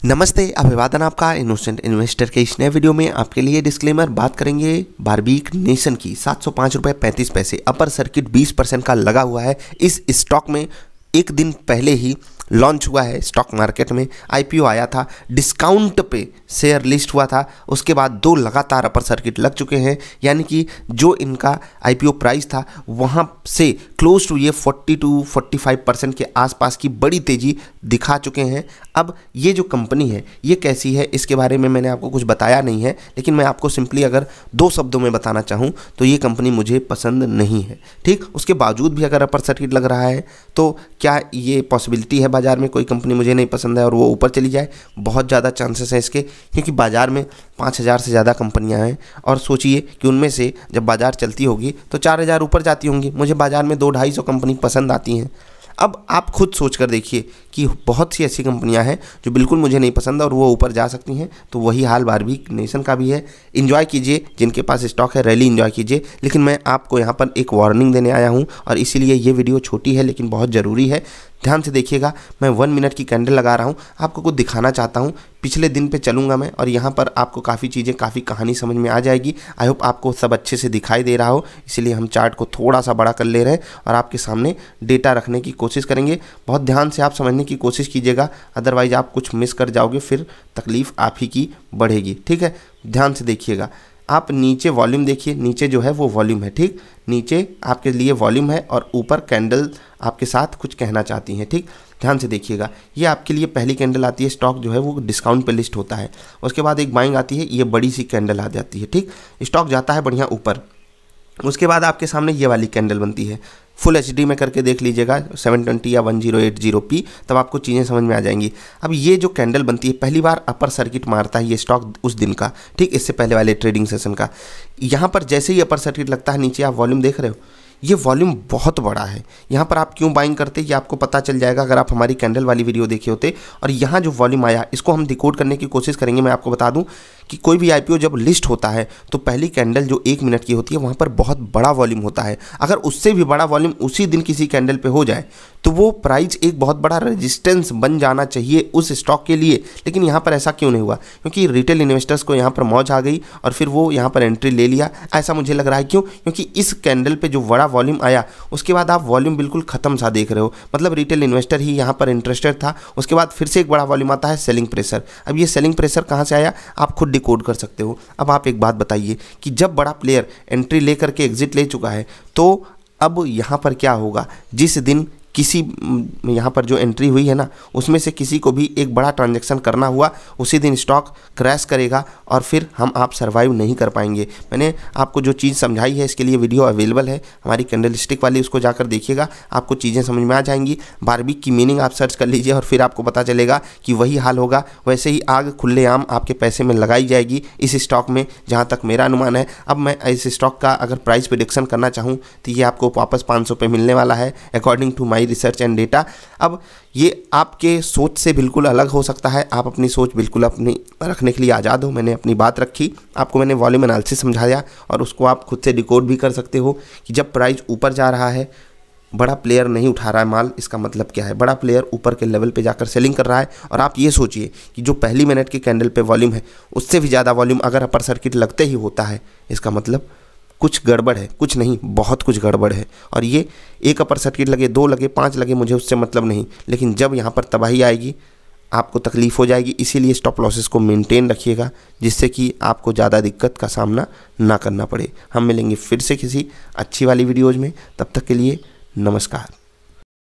नमस्ते, अभिवादन आपका इनोसेंट इन्वेस्टर के इस नए वीडियो में आपके लिए डिस्क्लेमर। बात करेंगे बार्बिक नेशन की। 705 रुपये 35 पैसे अपर सर्किट 20% का लगा हुआ है। इस स्टॉक में एक दिन पहले ही लॉन्च हुआ है, स्टॉक मार्केट में आईपीओ आया था, डिस्काउंट पे शेयर लिस्ट हुआ था। उसके बाद 2 लगातार अपर सर्किट लग चुके हैं, यानी कि जो इनका आईपीओ प्राइस था वहाँ से क्लोज टू ये 40 to 45% के आसपास की बड़ी तेज़ी दिखा चुके हैं। अब ये जो कंपनी है ये कैसी है, इसके बारे में मैंने आपको कुछ बताया नहीं है, लेकिन मैं आपको सिंपली अगर 2 शब्दों में बताना चाहूँ तो ये कंपनी मुझे पसंद नहीं है। ठीक, उसके बावजूद भी अगर अपर सर्किट लग रहा है तो क्या ये पॉसिबिलिटी है बाजार में कोई कंपनी मुझे नहीं पसंद है और वो ऊपर चली जाए? बहुत ज़्यादा चांसेस हैं इसके, क्योंकि बाज़ार में 5000 से ज़्यादा कंपनियां हैं और सोचिए कि उनमें से जब बाज़ार चलती होगी तो 4000 ऊपर जाती होंगी। मुझे बाज़ार में 200-250 कंपनी पसंद आती हैं। अब आप खुद सोच कर देखिए कि बहुत सी ऐसी कंपनियां हैं जो बिल्कुल मुझे नहीं पसंद और वो ऊपर जा सकती हैं। तो वही हाल बार्बिक नेशन का भी है। एंजॉय कीजिए, जिनके पास स्टॉक है रैली एंजॉय कीजिए, लेकिन मैं आपको यहाँ पर एक वार्निंग देने आया हूँ और इसीलिए ये वीडियो छोटी है लेकिन बहुत ज़रूरी है। ध्यान से देखिएगा। मैं 1 मिनट की कैंडल लगा रहा हूँ, आपको कुछ दिखाना चाहता हूँ। पिछले दिन पे चलूँगा मैं और यहाँ पर आपको काफ़ी चीज़ें, काफ़ी कहानी समझ में आ जाएगी। आई होप आपको सब अच्छे से दिखाई दे रहा हो, इसीलिए हम चार्ट को थोड़ा सा बड़ा कर ले रहे हैं और आपके सामने डेटा रखने की कोशिश करेंगे। बहुत ध्यान से आप समझने की कोशिश कीजिएगा, अदरवाइज आप कुछ मिस कर जाओगे, फिर तकलीफ़ आप ही की बढ़ेगी। ठीक है, ध्यान से देखिएगा। आप नीचे वॉल्यूम देखिए, नीचे जो है वो वॉल्यूम है। ठीक, नीचे आपके लिए वॉल्यूम है और ऊपर कैंडल आपके साथ कुछ कहना चाहती हैं। ठीक, ध्यान से देखिएगा। ये आपके लिए पहली कैंडल आती है, स्टॉक जो है वो डिस्काउंट पे लिस्ट होता है। उसके बाद एक बाइंग आती है, ये बड़ी सी कैंडल आ जाती है। ठीक, स्टॉक जाता है बढ़िया ऊपर। उसके बाद आपके सामने ये वाली कैंडल बनती है। फुल एचडी में करके देख लीजिएगा 720 या 1080p, तब आपको चीज़ें समझ में आ जाएंगी। अब ये जो कैंडल बनती है, पहली बार अपर सर्किट मारता है ये स्टॉक उस दिन का। ठीक, इससे पहले वाले ट्रेडिंग सेशन का। यहाँ पर जैसे ही अपर सर्किट लगता है, नीचे आप वॉल्यूम देख रहे हो, ये वॉल्यूम बहुत बड़ा है। यहाँ पर आप क्यों बाइंग करते ये आपको पता चल जाएगा अगर आप हमारी कैंडल वाली वीडियो देखे होते। और यहाँ जो वॉल्यूम आया इसको हम डिकोड करने की कोशिश करेंगे। मैं आपको बता दूं कि कोई भी आईपीओ जब लिस्ट होता है तो पहली कैंडल जो 1 मिनट की होती है वहाँ पर बहुत बड़ा वॉल्यूम होता है। अगर उससे भी बड़ा वॉल्यूम उसी दिन किसी कैंडल पे हो जाए तो वो प्राइस एक बहुत बड़ा रेजिस्टेंस बन जाना चाहिए उस स्टॉक के लिए। लेकिन यहाँ पर ऐसा क्यों नहीं हुआ? क्योंकि रिटेल इन्वेस्टर्स को यहाँ पर मौज आ गई और फिर वो यहाँ पर एंट्री ले लिया, ऐसा मुझे लग रहा है। क्यों? क्योंकि इस कैंडल पे जो बड़ा वॉल्यूम आया उसके बाद आप वॉल्यूम बिल्कुल खत्म सा देख रहे हो, मतलब रिटेल इन्वेस्टर ही यहाँ पर इंटरेस्टेड था। उसके बाद फिर से एक बड़ा वॉल्यूम आता है, सेलिंग प्रेशर। अब ये सेलिंग प्रेशर कहाँ से आया आप खुद डिकोड कर सकते हो। अब आप एक बात बताइए कि जब बड़ा प्लेयर एंट्री लेकर के एग्जिट ले चुका है तो अब यहाँ पर क्या होगा? जिस दिन किसी यहाँ पर जो एंट्री हुई है ना, उसमें से किसी को भी एक बड़ा ट्रांजैक्शन करना हुआ, उसी दिन स्टॉक क्रैश करेगा और फिर हम आप सर्वाइव नहीं कर पाएंगे। मैंने आपको जो चीज़ समझाई है इसके लिए वीडियो अवेलेबल है हमारी कैंडलस्टिक वाली, उसको जाकर देखिएगा, आपको चीज़ें समझ में आ जाएंगी। बार्बिक की मीनिंग आप सर्च कर लीजिए और फिर आपको पता चलेगा कि वही हाल होगा। वैसे ही आग खुलेआम आपके पैसे में लगाई जाएगी इस स्टॉक में, जहाँ तक मेरा अनुमान है। अब मैं इस स्टॉक का अगर प्राइस प्रेडिक्शन करना चाहूँ तो ये आपको वापस 500 पे मिलने वाला है according to my research and data. अब ये आपके सोच से बिल्कुल अलग हो सकता है, आप अपनी सोच बिल्कुल अपनी रखने के लिए आज़ाद हो। मैंने अपनी बात रखी, आपको मैंने वॉल्यूम एनालिसिस समझाया और उसको आप खुद से डिकोड भी कर सकते हो कि जब प्राइस ऊपर जा रहा है, बड़ा प्लेयर नहीं उठा रहा है माल, इसका मतलब क्या है? बड़ा प्लेयर ऊपर के लेवल पे जाकर सेलिंग कर रहा है। और आप ये सोचिए कि जो पहली मिनट की कैंडल पे वॉल्यूम है उससे भी ज़्यादा वॉल्यूम अगर अपर सर्किट लगते ही होता है, इसका मतलब कुछ गड़बड़ है। कुछ नहीं, बहुत कुछ गड़बड़ है। और ये एक अपर सर्किट लगे, 2 लगे, 5 लगे, मुझे उससे मतलब नहीं, लेकिन जब यहाँ पर तबाही आएगी आपको तकलीफ़ हो जाएगी। इसीलिए स्टॉप लॉसेस को मेंटेन रखिएगा जिससे कि आपको ज़्यादा दिक्कत का सामना ना करना पड़े। हम मिलेंगे फिर से किसी अच्छी वाली वीडियोज़ में, तब तक के लिए नमस्कार।